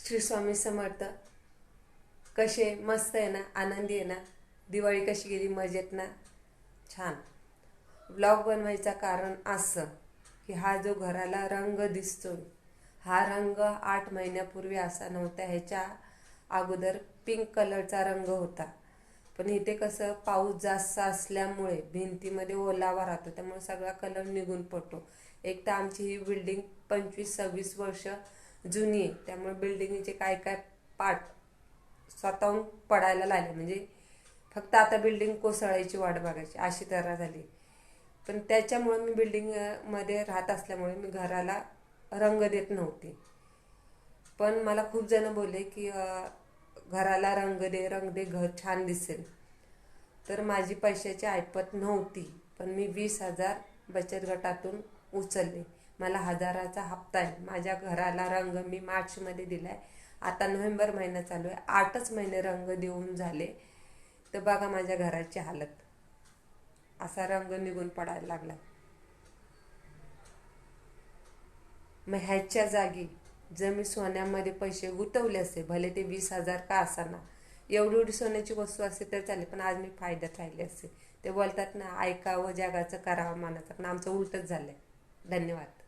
श्री स्वामी समर्थ. कसे मस्त आहे ना, आनंदी आहे ना. दिवाळी कशी गेली, मजेत ना. छान. ब्लॉग बनवायचं कारण असं की हा जो घराला रंग दिसतोय, हा रंग 8 महिन्यापूर्वी असा नव्हता. ह्याच्या अगोदर पिंक कलरचा रंग होता, पण इथे कसं पाऊस जास्त असल्यामुळे भिंतीमध्ये ओलावा राहतो, त्यामुळे सगळा कलर निघून पडतो. एक तर आमची ही बिल्डिंग 25-26 वर्ष जुनी आहे, त्यामुळे बिल्डिंगचे काय काय पार्ट स्वतःहून पडायला लागले. म्हणजे फक्त आता बिल्डिंग कोसळायची वाट बघायची अशी तऱ्हा झाली. पण त्याच्यामुळे मी बिल्डिंगमध्ये राहत असल्यामुळे मी घराला रंग देत नव्हते. पण मला खूप जण बोलले की घराला रंग दे, घर छान दिसेल. तर माझी पैशाची ऐपत नव्हती, पण मी 20,000 बचत गटातून उचलले. मला 1,000चा हप्ता आहे. माझ्या घराला रंग मी मार्चमध्ये दिला आहे. आता नोव्हेंबर महिना चालू आहे, 8च महिने रंग देऊन झाले. तर बघा माझ्या घराची हालत, असा रंग निघून पडायला लागला. मग ह्याच्या जागी जर मी सोन्यामध्ये पैसे गुंतवले असते, भले ते 20,000 का असाना, एवढी सोन्याची वस्तू असते तर चालेल, पण आज मी फायद्यात राहिले असते. ते बोलतात ना, ऐकावं जगाचं, करावं मानाचं, पण आमचं उलटच झालंय. धन्यवाद.